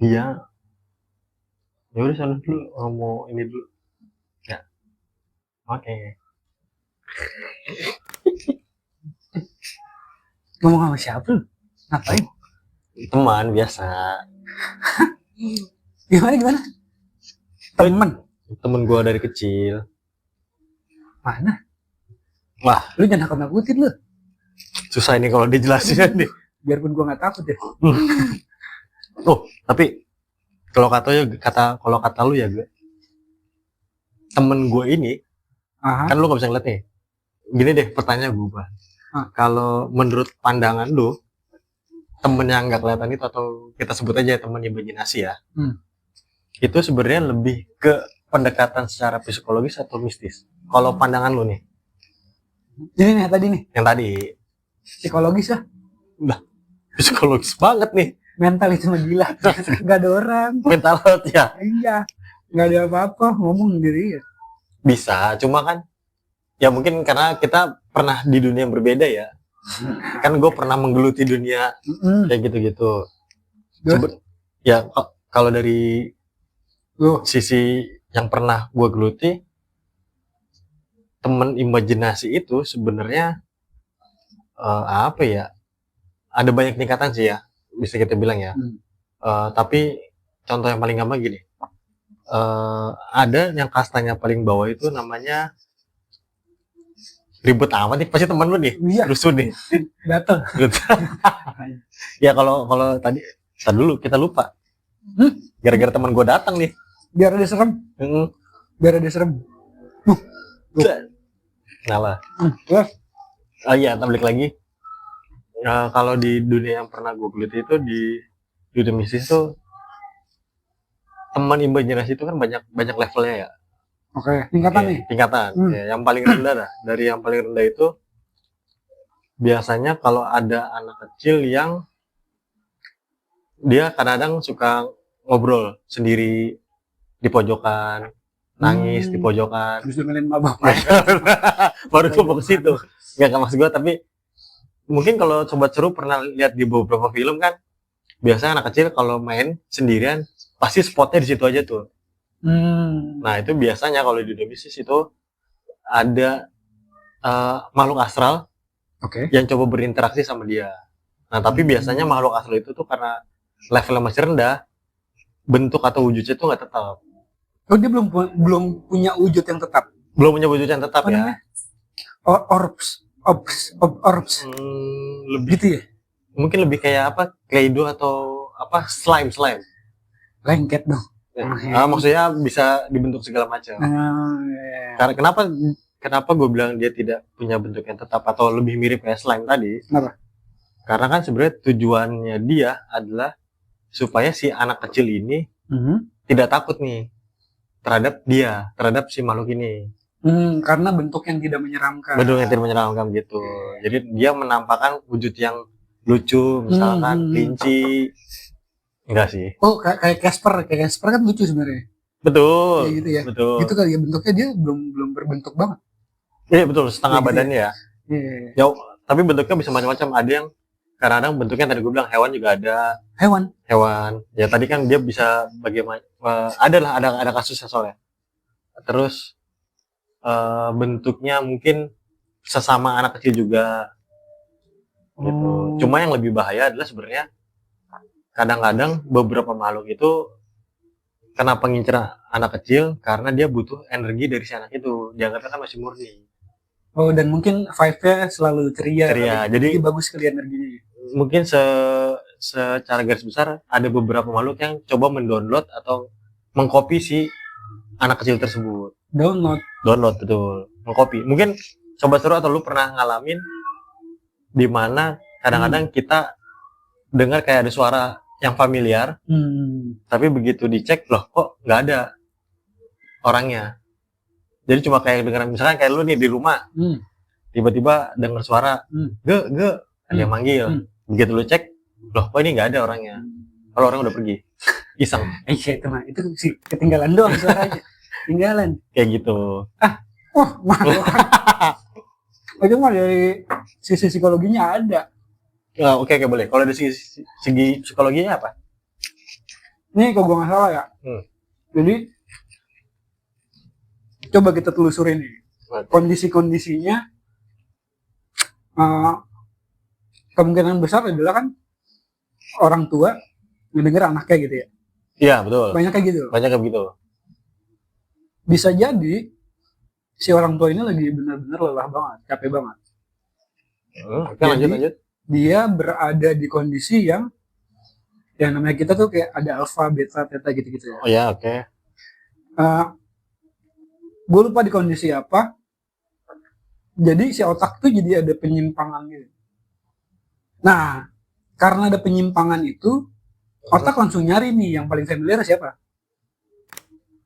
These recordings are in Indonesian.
Iya, ya udah sana dulu, mau ini dulu. Ya, oke. Ngomong sama siapa lu? Ngapain? Teman biasa. Gimana? Temen gua dari kecil. Mana? Wah, Lu jangan nakut-nakutin lu. susah ini kalau dijelasin nih. Biarpun gua nggak takut ya. Oh, tapi kalau kata lu ya gue, temen gue ini, kan lu gak bisa ngeliat nih. Gini deh, pertanyaan gue. Kalau menurut pandangan lu, temen yang nggak kelihatan itu, atau kita sebut aja temen imajinasi ya, itu sebenarnya lebih ke pendekatan secara psikologis atau mistis? Kalau pandangan lu nih? Ini nih tadi nih. Yang tadi. Psikologis lah. Udah, psikologis banget nih. Mental itu mah gila. Gak ada orang. Mental health ya? Iya. Gak ada apa-apa, ngomong sendiri ya. Bisa, cuma kan ya mungkin karena kita pernah di dunia yang berbeda ya. Kan gue pernah menggeluti dunia kayak gitu-gitu. Ya kalau dari sisi yang pernah gue geluti, temen imajinasi itu sebenarnya apa ya? Ada banyak tingkatan sih ya, bisa kita bilang ya. Tapi contoh yang paling gampang gini. Ada yang kastanya paling bawah itu namanya ribet amat nih, pasti teman lu nih, rusuh nih. Gatel. Ya kalau tadi dulu kita lupa. Gara-gara teman gue datang nih. Biar ada serem. Biar ada serem. Kenapa? Oh iya, balik lagi. Kalau di dunia yang pernah gue geluti itu, di dunia mistis tuh, teman imajinasi itu kan banyak levelnya ya. Oke, tingkatan nih. Tingkatan. Ya, yang paling rendah dah. Dari yang paling rendah itu biasanya kalau ada anak kecil yang dia kadang-kadang suka ngobrol sendiri di pojokan, nangis di pojokan. Terus dengerin mabak. Baru gue ke situ. Enggak maksud gue, tapi mungkin kalau Sobat Seru pernah lihat di beberapa film kan, biasanya anak kecil kalau main sendirian pasti spotnya di situ aja tuh. Nah itu biasanya kalau di dunia mistis itu ada makhluk astral yang coba berinteraksi sama dia. Nah tapi biasanya makhluk astral itu tuh karena levelnya masih rendah, bentuk atau wujudnya itu nggak tetap. Oh dia belum punya wujud yang tetap? Belum punya wujud yang tetap ya. Orbs. Lebih gitu ya? Mungkin lebih kayak apa? Kleido atau apa? Slime. Lengket dong. Maksudnya bisa dibentuk segala macam. Karena kenapa gue bilang dia tidak punya bentuk yang tetap atau lebih mirip kayak slime tadi? Kenapa? Karena kan sebenarnya tujuannya dia adalah supaya si anak kecil ini tidak takut nih terhadap si makhluk ini. Karena bentuk yang tidak menyeramkan. Bentuk yang tidak menyeramkan gitu. Jadi dia menampakkan wujud yang lucu, misalkan kelinci. Enggak sih. Oh, kayak Casper kan lucu sebenarnya. Betul. Kayak gitu ya. Betul. Gitu kali ya, bentuknya dia belum berbentuk banget. Iya betul, setengah badannya ya. Ya, tapi bentuknya bisa macam-macam. Ada yang kadang-kadang bentuknya tadi gue bilang hewan juga ada. Hewan. Ya tadi kan dia bisa bagaimana? Ada kasusnya soalnya. Terus bentuknya mungkin sesama anak kecil juga. Gitu. Cuma yang lebih bahaya adalah sebenarnya kadang-kadang beberapa makhluk itu kenapa ngincer anak kecil, karena dia butuh energi dari si anak itu. Dianggapnya kan masih murni. Oh, dan mungkin vibe-nya selalu ceria. Jadi bagus sekali energinya. Mungkin secara garis besar ada beberapa makhluk yang coba mendownload atau mengcopy si anak kecil tersebut. Download betul. Mengcopy. Mungkin Sobat Seru atau lu pernah ngalamin di mana kadang-kadang kita dengar kayak ada suara yang familiar, tapi begitu dicek loh kok nggak ada orangnya. Jadi cuma kayak dengar, misalkan kayak lu nih di rumah, tiba-tiba dengar suara, ge, ada yang manggil. Begitu lu cek, loh kok ini nggak ada orangnya. Kalau orang udah pergi, iseng. Itu sih ketinggalan doang suaranya. Tinggalan. Kayak gitu. Itu mah dari sisi psikologinya ada. Oke, boleh. Kalau dari segi psikologinya apa? Ini kalau gue nggak salah ya. Jadi coba kita telusurin nih kondisi-kondisinya. Kemungkinan besar adalah kan orang tua mendengar anaknya gitu ya. Iya betul. Banyak kayak gitu. Banyak kayak gitu. Bisa jadi si orang tua ini lagi benar-benar lelah banget, capek banget. Oke, lanjut. Dia berada di kondisi yang namanya kita tuh kayak ada alfa, beta, theta gitu-gitu ya. Oh ya, oke. Gue lupa di kondisi apa. Jadi si otak tuh jadi ada penyimpangan gitu. Nah, karena ada penyimpangan itu, otak langsung nyari nih yang paling familiar siapa?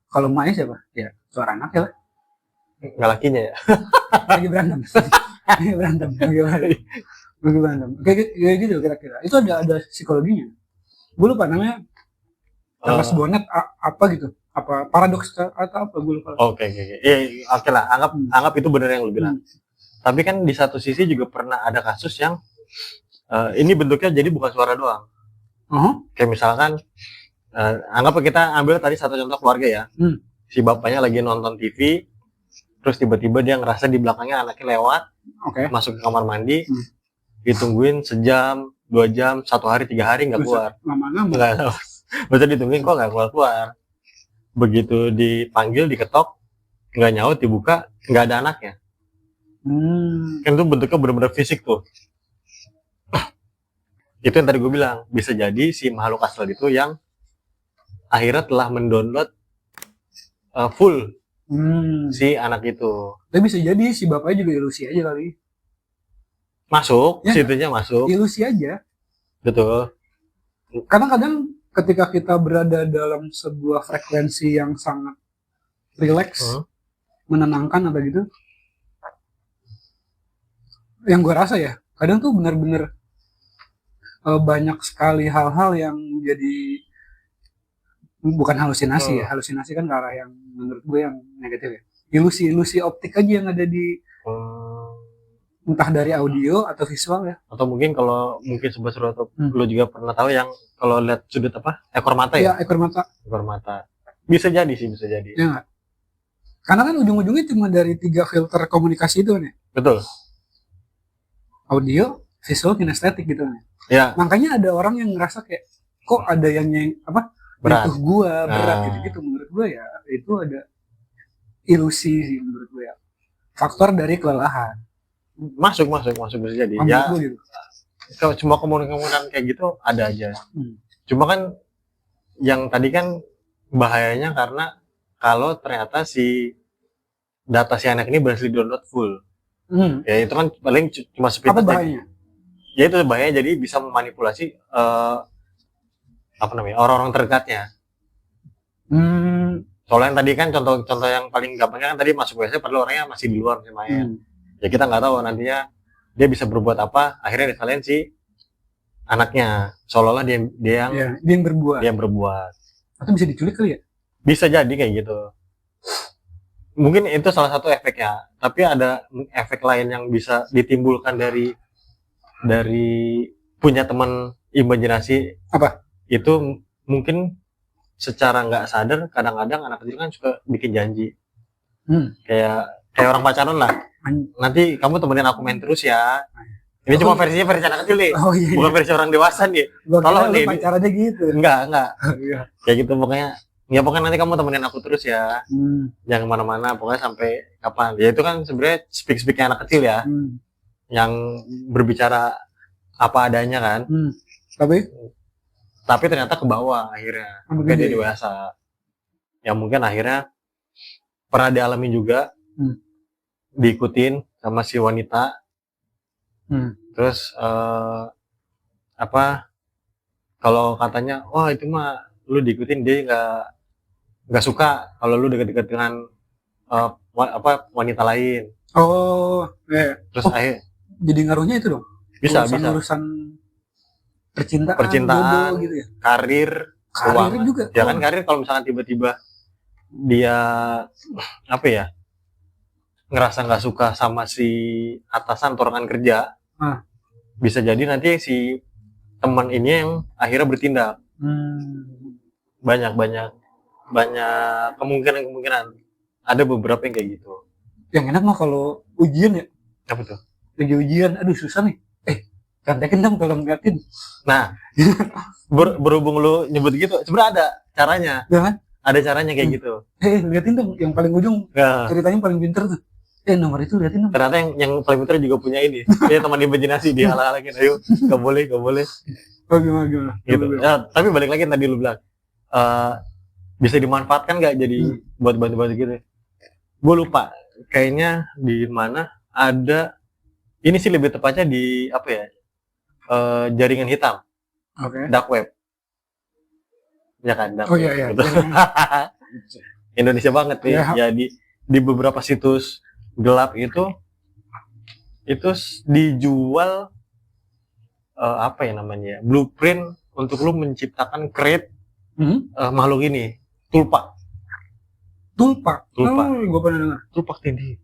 Kalau emaknya siapa? Ya, suara anaknya lah. Nggak lakinya ya? Lagi berantem. Kayak gitu kira-kira. Itu ada psikologinya. Gue lupa namanya. Charles Bonnet apa gitu. Apa paradoks atau apa gue lupa. Oke. Oke lah, anggap itu benar yang lu bilang. Tapi kan di satu sisi juga pernah ada kasus yang ini bentuknya jadi bukan suara doang. Kayak misalkan anggap kita ambil tadi satu contoh keluarga ya. Si bapaknya lagi nonton TV, terus tiba-tiba dia ngerasa di belakangnya anaknya lewat, masuk ke kamar mandi, ditungguin sejam, 2 jam, 1 hari, 3 hari nggak keluar. Nggak, maksudnya ditungguin kok nggak keluar. Begitu dipanggil, diketok, nggak nyaut, dibuka, nggak ada anaknya. Kan itu bentuknya benar-benar fisik tuh. Itu yang tadi gue bilang, bisa jadi si makhluk astral itu yang akhirnya telah mendownload full si anak itu. Tapi bisa jadi si bapaknya juga ilusi aja kali. Masuk, ya, situnya masuk. Ilusi aja. Betul. Kadang-kadang ketika kita berada dalam sebuah frekuensi yang sangat rileks, menenangkan atau gitu, yang gue rasa ya, kadang tuh benar-benar banyak sekali hal-hal yang jadi bukan halusinasi ya. Halusinasi kan ke arah yang menurut gue yang negatif ya. Ilusi-ilusi optik aja yang ada di entah dari audio atau visual ya. Atau mungkin kalau mungkin sebuah sesuatu lo juga pernah tahu yang kalau lihat sudut apa? Ekor mata ya? Iya, ekor mata. Ekor mata. Bisa jadi sih, bisa jadi. Iya nggak? Karena kan ujung-ujungnya cuma dari 3 filter komunikasi itu nih. Betul. Audio, visual, kinestetik gitu nih. Ya. Makanya ada orang yang ngerasa kayak kok ada yang berat gitu menurut gue ya itu ada ilusi sih menurut gue ya. Faktor dari kelelahan. Masuk bisa jadi. Ya. Gitu. Kalau cuma kemungkinan kayak gitu ada aja. Cuma kan yang tadi kan bahayanya karena kalau ternyata si data si anak ini berhasil download full. Ya itu kan paling cuma sepintas. Apa bahayanya? Ya itu bahaya, jadi bisa memanipulasi orang-orang terdekatnya. Soalnya yang tadi kan contoh yang paling gampangnya kan tadi masuk WC padahal orangnya masih di luar main. Ya kita nggak tahu nantinya dia bisa berbuat apa, akhirnya disalahin si anaknya, seolah-olah dia yang berbuat. Atau bisa diculik kali ya? Bisa jadi kayak gitu. Mungkin itu salah satu efeknya, tapi ada efek lain yang bisa ditimbulkan dari punya teman imajinasi. Apa? Itu mungkin secara nggak sadar kadang-kadang anak kecil kan suka bikin janji. Kayak orang pacaran lah. Nanti kamu temenin aku main terus ya. Ini cuma versi anak kecil nih. Bukan versi orang dewasa nih. Kalau nih pacarannya gitu. Enggak. Kayak gitu pokoknya nanti kamu temenin aku terus ya. Jangan kemana-mana, pokoknya sampai kapan. Ya itu kan sebenarnya speak-speaknya anak kecil ya. Yang berbicara apa adanya kan. Tapi ternyata ke bawah akhirnya. Mungkin dia dewasa. Yang mungkin akhirnya pernah dialami juga. Diikutin sama si wanita. Terus kalau katanya wah itu mah lu diikutin, dia nggak suka kalau lu deket-deket dengan wanita lain. Terus jadi ngaruhnya itu dong. Bisa urusan percintaan jodoh, gitu ya. Karir juga. Ya kan karir, kalau misalkan tiba-tiba dia ngerasa nggak suka sama si atasan atau rekan kerja, bisa jadi nanti si teman ini yang akhirnya bertindak. banyak kemungkinan ada beberapa yang kayak gitu. Yang enak mah kalau ujian ya, Apa tuh? lagi ujian, aduh susah nih, contekin dong kalau ngeliatin. Nah, berhubung lu nyebut gitu, sebenarnya ada caranya. Ya kan? Ada caranya kayak gitu. Liatin dong yang paling ujung, Nah, ceritanya paling pinter tuh. Nomor itu liatin dong. ternyata yang paling pintar juga punya ini. Dia teman imajinasi, dia halang-halangin, ayo, gak boleh. Oh gimana? Gitu. Ya, tapi balik lagi yang tadi lu bilang, bisa dimanfaatkan nggak jadi buat bantu-bantu gitu? Gue lupa, kayaknya di mana ada, ini sih lebih tepatnya di apa ya, jaringan hitam, Oke. dark web, ya kan? Dark Oh web, iya. gitu. Indonesia banget nih. Ya di beberapa situs gelap itu dijual apa ya namanya, blueprint untuk lu menciptakan create makhluk ini, tulpa. Oh, gue pernah dengar. Tulpa tindih.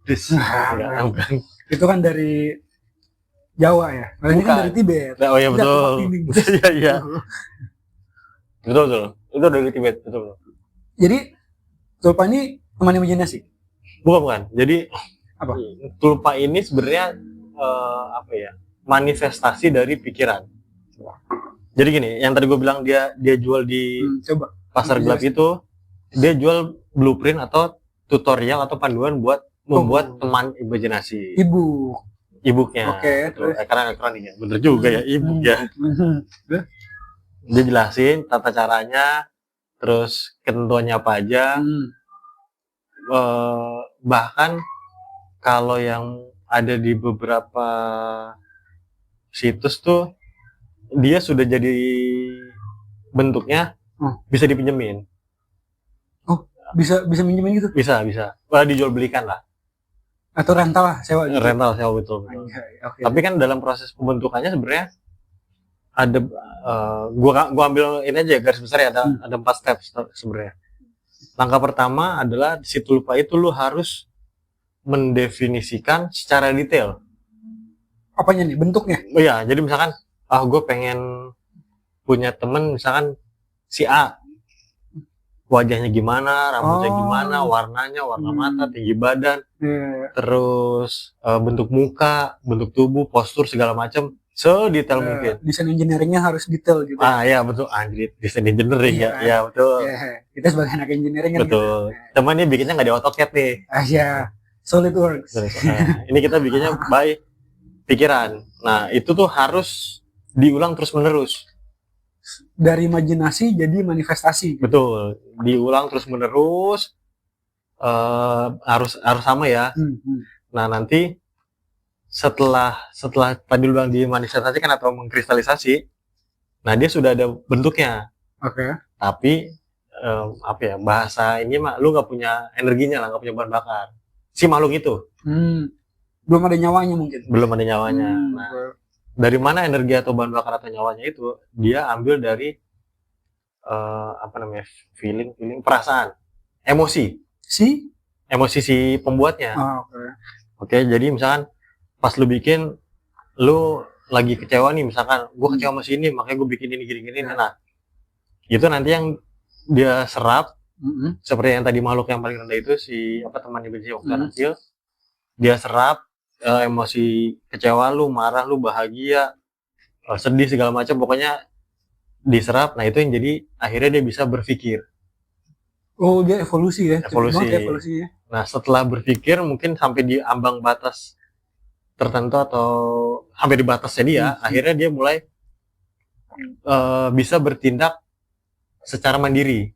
Itu kan dari Jawa ya. Ini kan dari Tibet. Oh iya betul. Iya. Betul. Itu dari Tibet, betul. Jadi tulpa ini teman imajinasi? Bukan. Jadi apa? Tulpa ini sebenarnya apa ya? Manifestasi dari pikiran. Jadi gini, yang tadi gue bilang dia jual di pasar gelap itu, dia jual blueprint atau tutorial atau panduan buat membuat teman imajinasi. E-booknya. Oke. Ekran ya, bener juga ya, e-book ya. Dia jelasin tata caranya, terus ketentuannya apa aja. Bahkan kalau yang ada di beberapa situs tuh, dia sudah jadi bentuknya bisa dipinjemin. Bisa minjemin gitu? Bisa. Wah, dijual belikan lah. Atau rental lah, sewa gitu? Rental, sewa, betul. Okay. Tapi kan dalam proses pembentukannya sebenarnya ada, gua ambil ini aja garis besar ya, ada 4 step sebenarnya. Langkah pertama adalah si tulpa itu lu harus mendefinisikan secara detail. Apanya nih, bentuknya? Oh iya, jadi misalkan, gue pengen punya temen misalkan si A, wajahnya gimana, rambutnya gimana, warnanya, warna mata, tinggi badan, terus bentuk muka, bentuk tubuh, postur segala macam, sedetail mungkin. Desain engineeringnya harus detail gitu. Ya betul, anjir, desain engineering ya betul. Kita sebagai anak engineering kan. Betul. Gitu. Cuman ini bikinnya nggak di AutoCAD nih. SolidWorks. Ini kita bikinnya by pikiran. Nah itu tuh harus diulang terus menerus. Dari imajinasi jadi manifestasi. Betul, diulang terus menerus, harus sama ya. Nah nanti setelah tadi bilang dimanifestasikan atau mengkristalisasi, nah dia sudah ada bentuknya. Oke. Tapi apa ya, bahasa ini mah lu nggak punya energinya lah, nggak punya bahan bakar si makhluk itu. Belum ada nyawanya mungkin. Belum ada nyawanya. Nah, dari mana energi atau bahan bakar atau nyawanya itu? Dia ambil dari apa namanya, feeling, perasaan, emosi si pembuatnya. Oke, jadi misalkan pas lu bikin, lu lagi kecewa nih, misalkan gue kecewa sama si ini, makanya gue bikin ini gini. Nah itu nanti yang dia serap, seperti yang tadi makhluk yang paling rendah itu, si teman imajinasi waktu kecil, dia serap emosi kecewa lu, marah lu, bahagia, sedih segala macam, pokoknya diserap. Nah itu yang jadi akhirnya dia bisa berpikir. Dia evolusi ya. Evolusi. Nah setelah berpikir mungkin sampai di ambang batas tertentu atau sampai di batasnya dia, akhirnya dia mulai bisa bertindak secara mandiri.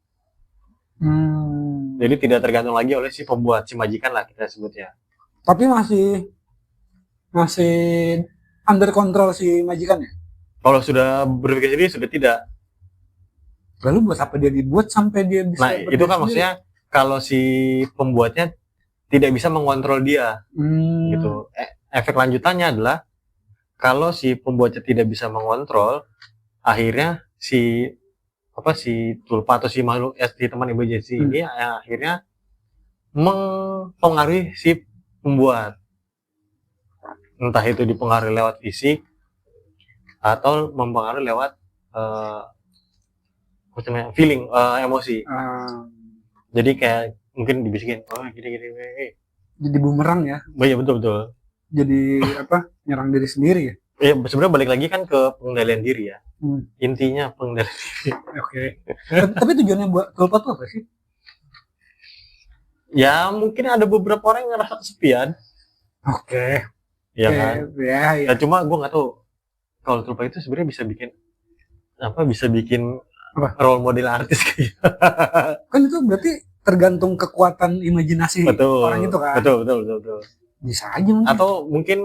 Jadi tidak tergantung lagi oleh si pembuat, si majikan lah kita sebutnya. Tapi masih under control si majikannya? Kalau sudah berpikir sendiri sudah tidak. Lalu buat apa dia dibuat sampai dia bisa? Nah itu kan maksudnya kalau si pembuatnya tidak bisa mengontrol dia, gitu. Efek lanjutannya adalah kalau si pembuatnya tidak bisa mengontrol, akhirnya si tulpa atau si makhluk si teman imajinasi ini akhirnya mempengaruhi si pembuat. Entah itu dipengaruhi lewat fisik atau mempengaruhi lewat macam feeling, emosi. Ah, Jadi kayak mungkin dibisikin, oh gini. jadi bumerang ya. Oh iya betul. Jadi apa? Nyerang diri sendiri ya. Ya sebenarnya balik lagi kan ke pengendalian diri ya. Intinya pengendalian diri. Oke. Tapi tujuannya buat tulpa tuh apa sih? Ya mungkin ada beberapa orang yang ngerasa kesepian. Oke. Ya kan. Ya. Ya cuma gue nggak tahu kalau tulpa itu sebenarnya bisa bikin apa? Role model artis kayak. Kan itu berarti tergantung kekuatan imajinasi orang itu kan. Betul. Bisa aja mungkin. Atau mungkin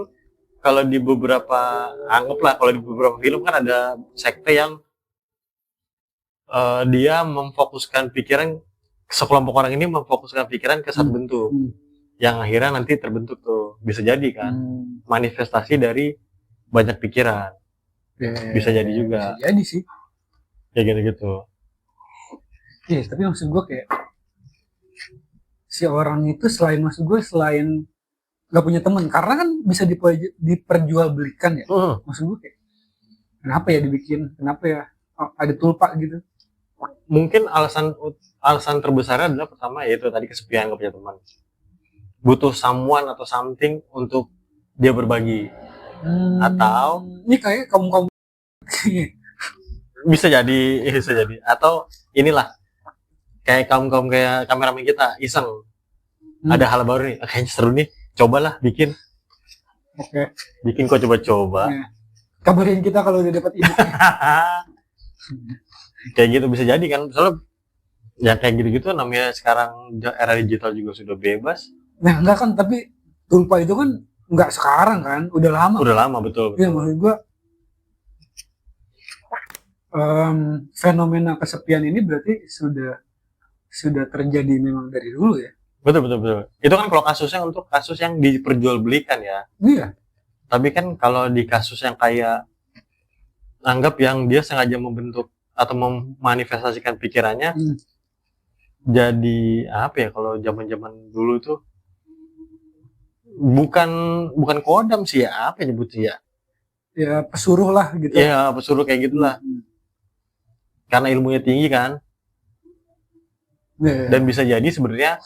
kalau di beberapa film kan ada sekte yang dia memfokuskan pikiran, sekelompok orang ini memfokuskan pikiran ke satu bentuk yang akhirnya nanti terbentuk tuh, bisa jadi kan manifestasi dari banyak pikiran. Bisa jadi juga. Bisa jadi sih. Kayak gitu. Iya, tapi maksud gue kayak si orang itu selain nggak punya teman, karena kan bisa diperjualbelikan ya. Maksud gue kayak kenapa ya dibikin, kenapa ya ada tulpa gitu. Mungkin alasan terbesarnya adalah pertama yaitu tadi kesepian, gak punya teman, butuh someone atau something untuk dia berbagi. Atau ini kayak kaum bisa jadi atau inilah kayak kaum kayak kameramen kita iseng ada hal baru nih, kayaknya seru nih, cobalah bikin. Oke. Bikin kok coba. Ya. Kabarin kita kalau udah dapat ide. Kayak gitu bisa jadi kan, soalnya ya kayak gitu namanya sekarang era digital juga sudah bebas. Nah enggak kan, tapi tulpa itu kan enggak sekarang kan, udah lama. Udah lama betul. Iya maksud gua fenomena kesepian ini berarti sudah terjadi memang dari dulu ya. Betul. Itu kan kalau kasusnya untuk kasus yang diperjualbelikan ya. Iya. Tapi kan kalau di kasus yang kayak anggap yang dia sengaja membentuk atau memanifestasikan pikirannya jadi apa ya, kalau zaman-zaman dulu tuh bukan kodam sih ya, apa ya nyebutnya ya? Ya pesuruh lah gitu. Iya, pesuruh kayak gitulah. Karena ilmunya tinggi kan. Yeah. Dan bisa jadi sebenarnya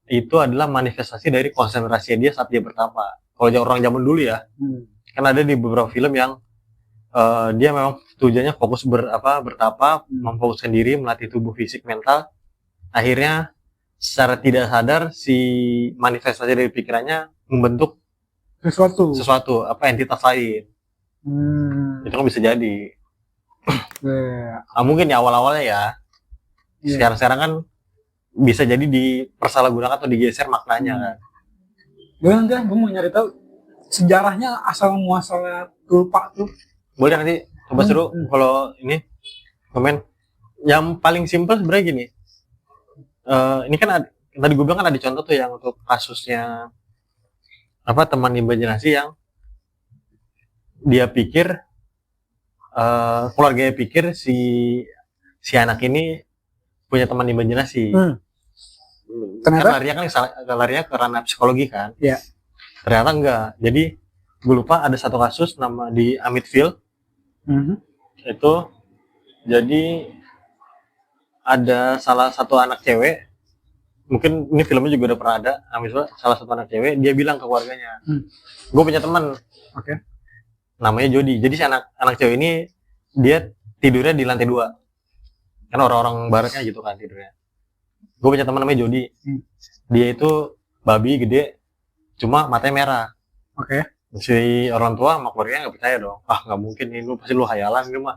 itu adalah manifestasi dari konsentrasi dia saat dia bertapa. Kalau orang zaman dulu ya, kan ada di beberapa film yang dia memang tujuannya fokus bertapa, memfokuskan diri, melatih tubuh, fisik, mental. Akhirnya secara tidak sadar si manifestasi dari pikirannya membentuk sesuatu entitas lain. Itu kan bisa jadi. Mungkin ya awal-awalnya ya. Sekarang kan bisa jadi dipersalahgunakan atau digeser maknanya kan. Gue mau nyari tahu sejarahnya asal muasalnya tulpa tuh. Boleh nanti coba seru kalau ini komen. Yang paling simpel sebenarnya gini. Ini kan tadi gue bilang kan ada contoh tuh yang untuk kasusnya teman imajinasi yang dia pikir keluarganya pikir si anak ini punya teman imajinasi. Ternyata larinya ke ranah psikologi kan. Iya. Ternyata enggak. Jadi gue lupa ada satu kasus nama di Amityville. Itu jadi ada salah satu anak cewek, mungkin ini filmnya juga udah pernah ada, salah satu anak cewek dia bilang ke keluarganya, gue punya teman, namanya Jody. Jadi si anak cewek ini dia tidurnya di lantai 2, kan orang-orang baratnya gitu kan tidurnya. Gue punya teman namanya Jody, dia itu babi gede, cuma matanya merah. Si orang tua sama keluarganya nggak percaya dong, nggak mungkin ini, lu pasti lu hayalan ini mah,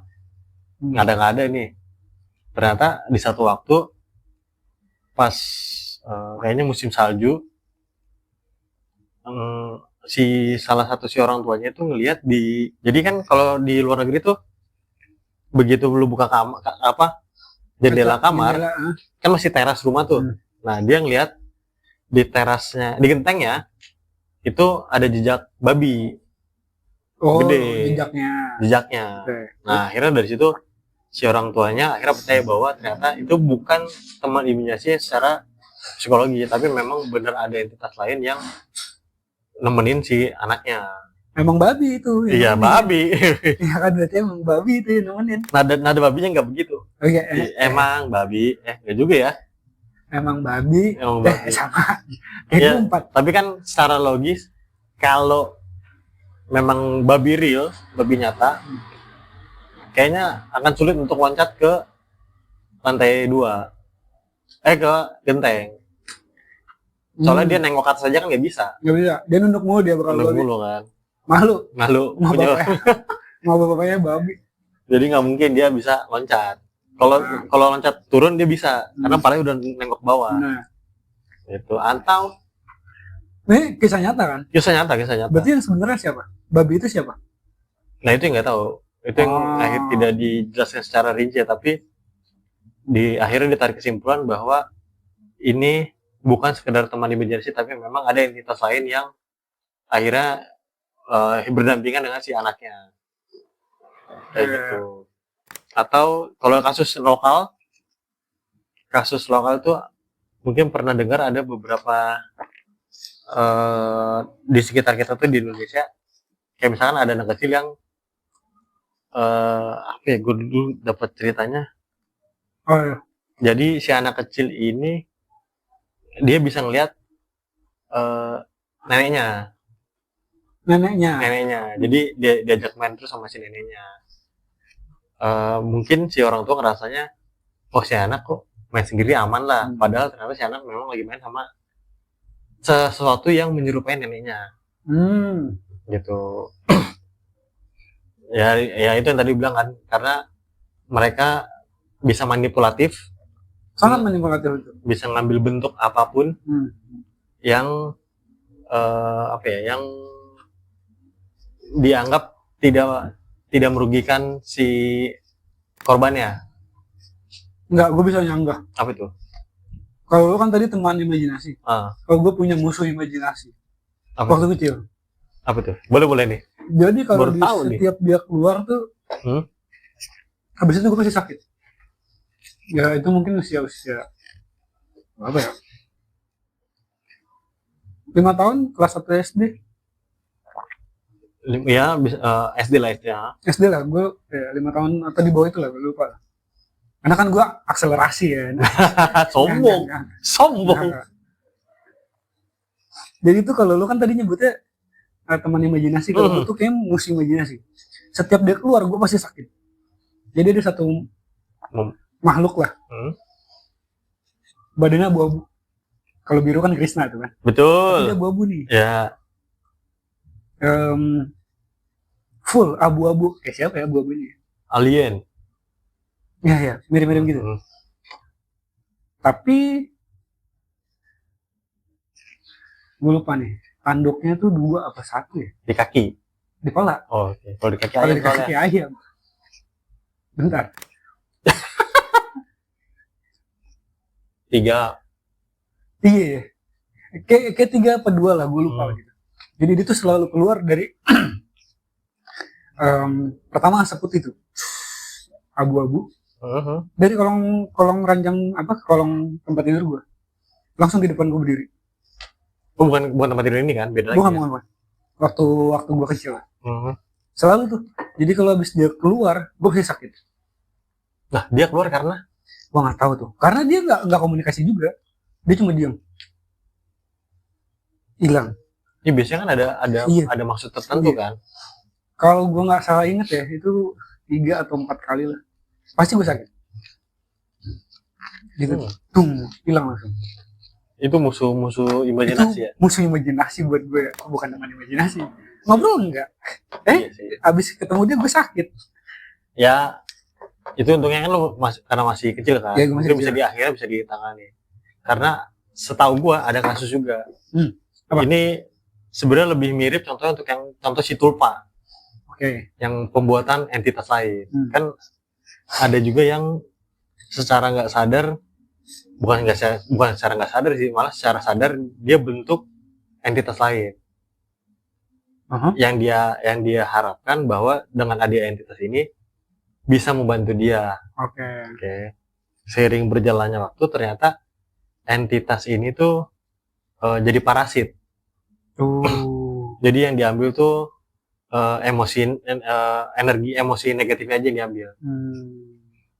nggak ada nih. Ternyata di satu waktu pas kayaknya musim salju, salah satu orang tuanya itu ngelihat jadi kan kalau di luar negeri tuh begitu lu buka jendela kamar kan masih teras rumah tuh. Nah dia ngelihat di terasnya, di gentengnya itu ada jejak babi gede, jejaknya. Nah akhirnya dari situ si orang tuanya akhirnya percaya bahwa ternyata itu bukan teman imajinasi secara psikologi, tapi memang benar ada entitas lain yang nemenin si anaknya. Emang babi itu. Iya, babi. Iya kan berarti emang babi itu yang nemenin. Nada babinya nggak begitu. Oh iya, Emang babi. Nggak juga ya. Emang babi. Emang babi. Sama. Ya, Kayak 4. tapi kan secara logis kalau memang babi real, babi nyata, kayaknya akan sulit untuk loncat ke lantai 2. Ke genteng. Soalnya dia nengok ke atas saja kan nggak bisa. Nggak bisa. Dia nunduk mulu dia bakal Nunduk babi. mulu kan. Malu. Mau bapaknya babi. Jadi nggak mungkin dia bisa loncat. Kalau loncat turun dia bisa, karena palanya udah nengok bawah. Nah. Itu atau Ini kisah nyata kan? Kisah nyata. Berarti yang sebenarnya siapa? Babi itu siapa? Nah itu yang nggak tahu. Itu yang tidak dijelaskan secara rinci, tapi di akhirnya ditarik kesimpulan bahwa ini bukan sekedar teman imajinasi, tapi memang ada entitas lain yang akhirnya berdampingan dengan si anaknya. Kayak gitu. Atau kalau kasus lokal itu mungkin pernah dengar ada beberapa di sekitar kita tuh di Indonesia, kayak misalkan ada anak kecil yang gue dulu dapat ceritanya. Oh iya. Jadi si anak kecil ini dia bisa ngelihat neneknya. Jadi dia diajak main terus sama si neneknya. Mungkin si orang tua ngerasanya, oh si anak kok main sendiri aman lah. Padahal ternyata si anak memang lagi main sama sesuatu yang menyerupai neneknya. Gitu. ya itu yang tadi bilang kan, karena mereka bisa manipulatif. Sangat manipulatif itu. Bisa ngambil bentuk apapun yang yang dianggap tidak merugikan si korbannya. Enggak, gue bisa nyanggah. Apa itu? Kalau lu kan tadi teman imajinasi. Kalau gue punya musuh imajinasi. Apa? Waktu kecil. Apa tuh? Boleh nih. Jadi kalau setiap dia keluar tuh, habis itu gue pasti sakit. Ya itu mungkin usia apa ya? 5 tahun, kelas 1 SD. Ya, SD lah ya. SD lah, gue 5 tahun atau di bawah itu lah, gue lupa. Karena kan gue akselerasi ya. Sombong. Nah. Jadi itu kalau lu kan tadi nyebutnya teman imajinasi, kalau gue tuh kayak musuh imajinasi. Setiap dia keluar, gue pasti sakit. Jadi ada satu makhluk lah. Badannya abu-abu. Kalau biru kan Krishna tuh kan. Betul. Tapi dia abu-abu nih. Ya. Full abu-abu. Kayak siapa ya abu-abunya? Alien. Ya, mirip-mirip gitu. Tapi gue lupa nih. Tanduknya tuh 2 apa 1 ya? Di kaki. Di kepala. Oh, oke. Kalau di kaki ayam. Kalau di kaki ayam. Bentar. 3. Iya. Kayak 3 apa 2 lah, gue lupa gitu. Jadi dia tuh selalu keluar dari pertama asap putih itu. Abu-abu. Dari kolong ranjang kolong tempat tidur gue. Langsung di depan gue berdiri. Oh, bukan tempat tidur ini kan, beda lagi. Bukan. Waktu gue kecil lah. Selalu tuh. Jadi kalau habis dia keluar, gue pasti sakit. Nah, dia keluar karena? Gue nggak tahu tuh. Karena dia nggak komunikasi juga. Dia cuma diam. Hilang. Ini biasanya kan ada maksud tertentu kan? Kalau gue nggak salah inget ya, itu 3 atau 4 kali lah. Pasti gue sakit. Gitu. Hilang langsung. Itu musuh imajinasi ya? Musuh imajinasi buat gue, bukan teman imajinasi. Ngobrol enggak? Iya abis ketemu dia gue sakit. Ya, itu untungnya kan lo karena masih kecil kan? Ya, masih bisa akhirnya bisa ditangani. Karena setahu gue ada kasus juga. Apa? Ini sebenarnya lebih mirip contohnya untuk yang contoh si Tulpa. Yang pembuatan entitas lain. Kan ada juga yang secara nggak sadar, bukan secara nggak sadar sih, malah secara sadar dia bentuk entitas lain. Yang dia harapkan bahwa dengan adanya entitas ini bisa membantu dia. Seiring berjalannya waktu ternyata entitas ini tuh jadi parasit. Jadi yang diambil tuh energi emosi negatifnya aja yang diambil.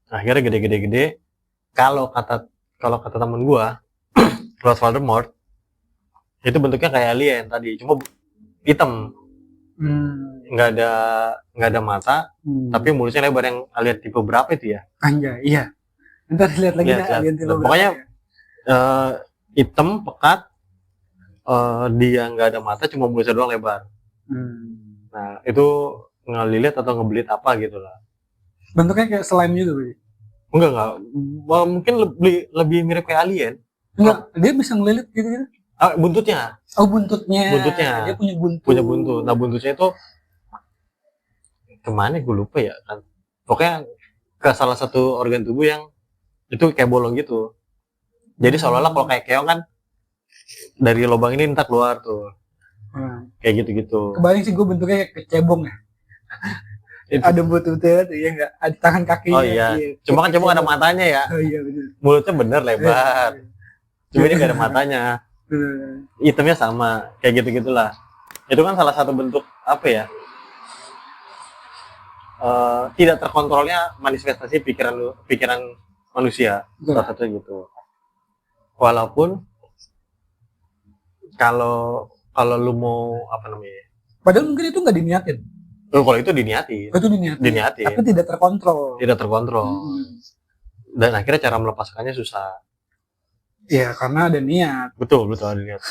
Akhirnya gede. Kalau kata temen gua, Lord Voldemort itu bentuknya kayak alien tadi, cuma hitam, nggak ada mata, tapi mulutnya lebar, yang alien tipe berapa itu ya? Anjay, iya. Ntar lihat lagi Lihat. alien tipe berapa. Pokoknya ya? hitam, pekat, dia nggak ada mata, cuma mulutnya doang lebar. Nah, itu ngelilit atau ngebelit apa gitu lah. Bentuknya kayak slime gitu, Bro. Enggak. Mungkin lebih mirip kayak alien. Enggak, dia bisa ngelilit gitu. Buntutnya. Oh, buntutnya. Buntutnya. Dia punya buntut. Punya buntut. Nah, buntutnya itu kemana gue lupa ya kan. Pokoknya ke salah satu organ tubuh yang itu kayak bolong gitu. Jadi seolah-olah kalau kayak keong kan dari lubang ini entar keluar tuh. Kayak gitu-gitu. Kebayang sih gue bentuknya kayak kecebong ya. Ada buntutnya tuh ya enggak? Ada tangan kakinya. Oh iya. Cuma kan cebong ada matanya ya. Oh iya benar. Mulutnya bener lebar. Cuma ini nggak ada matanya. Hitamnya sama, kayak gitu-gitulah. Itu kan salah satu bentuk apa ya? Tidak terkontrolnya manifestasi pikiran manusia. Salah satu gitu. Walaupun kalau lu mau apa namanya? Padahal mungkin itu nggak diniatin. Kalau itu diniatin. Itu diniatin. Tapi tidak terkontrol. Dan akhirnya cara melepaskannya susah. Iya, karena ada niat. Betul ada niat.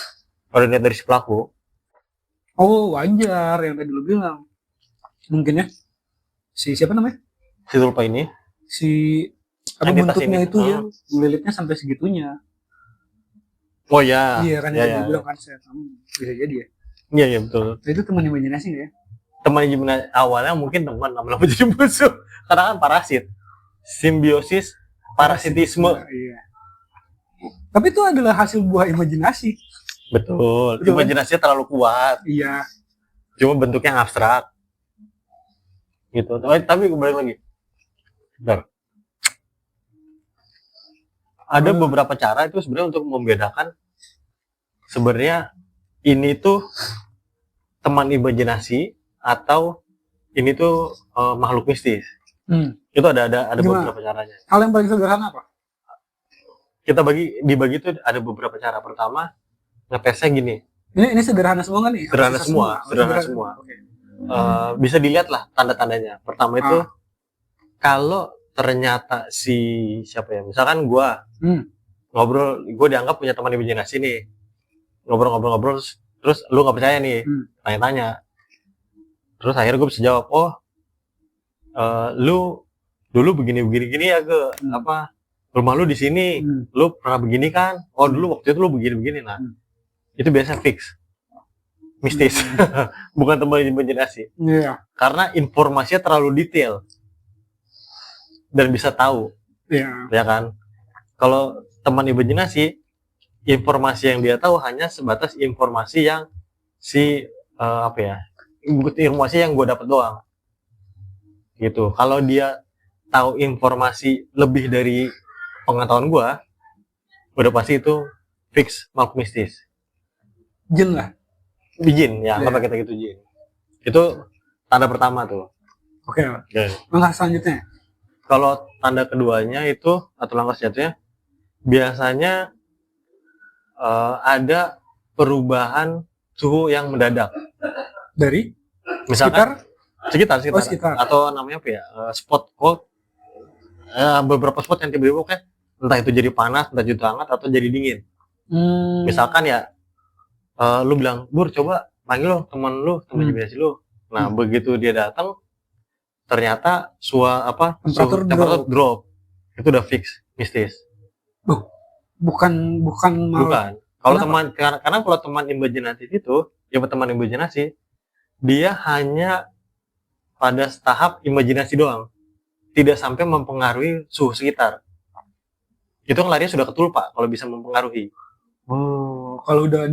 Ada niat dari si pelaku. Oh, wajar yang tadi lu bilang. Mungkin ya. Si siapa namanya? Si Tulpa ini. Si apa bentuknya itu ya, melilitnya sampai segitunya. Oh ya. Iya kan yang bilang kan saya bisa jadi ya. Iya betul. Itu teman imajinasi ya. Teman imajinasi awalnya mungkin teman, lama-lama jadi musuh. Karena kan parasit. Simbiosis, parasitisme. Iya. Tapi itu adalah hasil buah imajinasi. Betul. Imajinasinya terlalu kuat. Iya. Cuma bentuknya abstrak. Gitu. Tapi kembali lagi. Bentar. Ada beberapa cara itu sebenarnya untuk membedakan sebenarnya ini tuh teman imajinasi atau ini tuh makhluk mistis. Itu ada beberapa caranya. Hal yang paling sederhana apa? Kita dibagi itu ada beberapa cara. Pertama, ngetesnya gini. Ini sederhana semua kan nih? Sederhana semua. Okay. Bisa dilihat lah tanda-tandanya. Pertama itu kalau ternyata siapa ya, misalkan gua ngobrol, gua dianggap punya teman imajinasi nih, ngobrol terus lu nggak percaya nih, tanya-tanya, terus akhirnya gue bisa jawab, lu dulu begini ya apa rumah lu di sini, lu pernah begini kan, dulu waktu itu lu begini nah itu biasa fix mistis. Bukan teman imajinasi. Karena informasinya terlalu detail dan bisa tahu, ya kan. Kalau teman imajinasi, informasi yang dia tahu hanya sebatas informasi yang informasi yang gue dapat doang, gitu. Kalau dia tahu informasi lebih dari pengetahuan gue, udah pasti itu fix makhluk mistis. Jin lah. Jin, ya anggap kita gitu jin. Itu tanda pertama tuh. Oke. Langkah selanjutnya. Kalau tanda keduanya itu atau langkah selanjutnya biasanya ada perubahan suhu yang mendadak. Dari? Misalkan sekitar. Atau namanya apa ya? Spot cold. Beberapa spot yang tiba-tiba kayak entah itu jadi panas, entah jadi hangat atau jadi dingin. Misalkan ya lu bilang, "Bur, coba panggil lo teman imajinasi lu." Nah, begitu dia datang ternyata temperatur drop. Itu udah fix mistis. Bukan. Kalau karena kalau teman imajinatif itu, ya teman imajinasi, dia hanya pada tahap imajinasi doang, tidak sampai mempengaruhi suhu sekitar. Itu larinya sudah ke Tulpa kalau bisa mempengaruhi. Kalau udah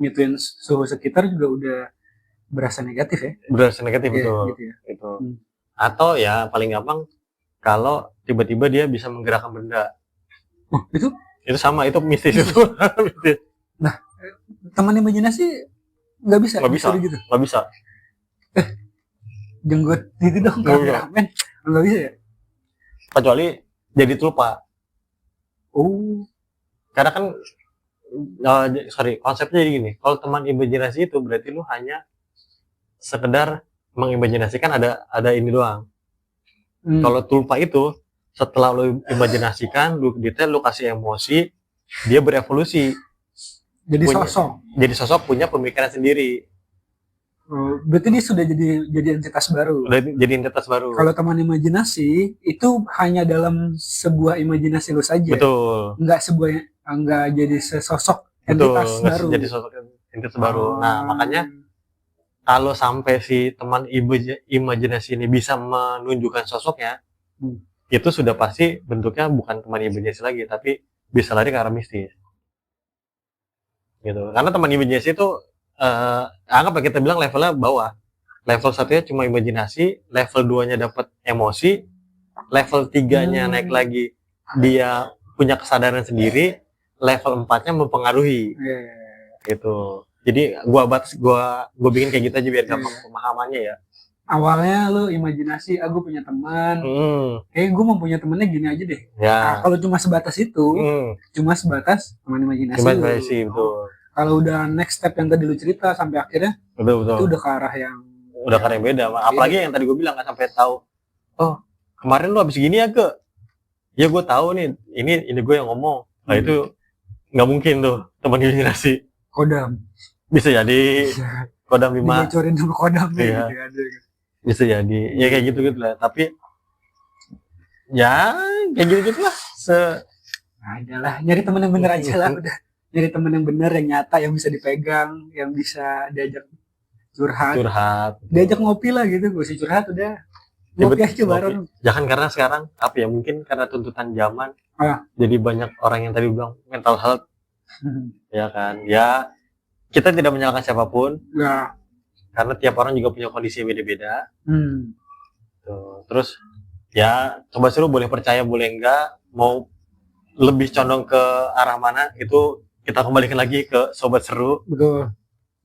ngituin suhu sekitar juga udah berasa negatif ya? Berasa negatif, betul. Gitu ya. Gitu. Atau ya paling gampang kalau tiba-tiba dia bisa menggerakkan benda. Itu sama, itu mistis itu. Nah, teman imajinasi Nggak bisa. Nggak bisa. Gitu. Nggak bisa. Jenggot itu dong kameramen. Nggak bisa ya? Kecuali jadi tulpa. Oh. Karena kan konsepnya jadi gini. Kalau teman imajinasi itu berarti lu hanya sekedar mengimajinasikan ada ini doang. Kalau tulpa itu setelah lu imajinasikan, lu detail, lu kasih emosi, dia berevolusi. Jadi sosok. Jadi sosok punya pemikiran sendiri. Berarti dia sudah jadi entitas baru. Udah jadi entitas baru. Kalau teman imajinasi itu hanya dalam sebuah imajinasi lu saja. Betul. Enggak jadi sesosok entitas baru. Jadi sosok entitas baru. Nah, makanya kalau sampai si teman imajinasi ini bisa menunjukkan sosoknya, itu sudah pasti bentuknya bukan teman imajinasi lagi, tapi bisa lari ke arah mistis. Gitu. Karena teman imajinasi itu anggap kita bilang levelnya bawah. Level 1-nya cuma imajinasi, level 2-nya dapat emosi, level 3-nya naik lagi dia punya kesadaran sendiri, level 4-nya mempengaruhi. Gitu. Jadi gua bikin kayak gitu aja biar gampang pemahamannya ya. Awalnya lu imajinasi, aku punya teman. Gue mau punya temennya gini aja deh. Ya. Nah, kalau cuma sebatas itu, cuma sebatas teman imajinasi. Imajinasi, betul. Kalau udah next step yang tadi lu cerita sampai akhirnya, betul. Itu udah ke arah yang beda. Apalagi yang tadi gue bilang kan sampai tahu. Oh, kemarin lu habis gini ya ke? Ya gue tahu nih, ini gue yang ngomong. Nah itu nggak mungkin tuh teman imajinasi. Kodam. Bisa jadi kodam 5. Dibocorin sama kodam. Iya. Bisa jadi. Ya kayak gitu lah. Tapi ya kayak gitu lah. Adalah nyari teman yang bener aja lah udah. Nyari teman yang bener, yang nyata, yang bisa dipegang, yang bisa diajak curhat. Diajak ngopi lah gitu, gue sih curhat udah. Ngopi aja bareng. Jangan karena sekarang apa ya, mungkin karena tuntutan zaman. Jadi banyak orang yang tadi bilang mental health. Ya kan? Ya kita tidak menyalahkan siapapun. Ya. Karena tiap orang juga punya kondisi yang beda-beda. Tuh. Terus ya coba seru, boleh percaya boleh enggak, mau lebih condong ke arah mana itu kita kembalikan lagi ke Sobat Seru. Betul.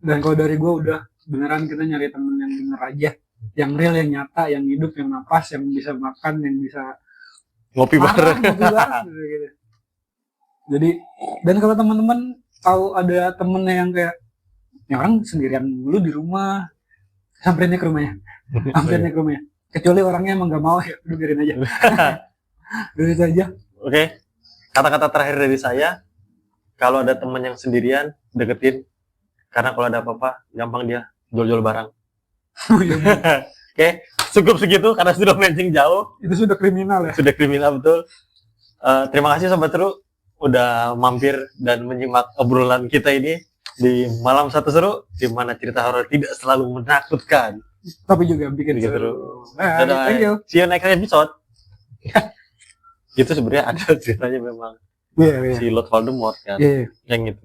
Dan kalau dari gue udah beneran kita nyari temen yang bener aja, yang real, yang nyata, yang hidup, yang napas, yang bisa makan, yang bisa ngopi bareng gitu. Jadi, dan kalau teman-teman tahu ada temennya yang kayak yang orang sendirian dulu di rumah, samperin ke rumahnya. Kecuali orangnya emang gak mau, ya udah biarin aja. Biarin aja. Oke. Kata-kata terakhir dari saya, kalau ada teman yang sendirian, deketin. Karena kalau ada apa-apa, gampang dia jual-jual barang. Oke, cukup segitu karena sudah melenceng jauh. Itu sudah kriminal ya? Sudah kriminal, betul. Terima kasih Sobat Seru udah mampir dan menyimak obrolan kita ini di Malam Satu Seru, di mana cerita horor tidak selalu menakutkan, tapi juga bikin seru. Thank you. See you next episode. Itu sebenarnya ada ceritanya memang. Si Lord Voldemort kan. Yang gitu.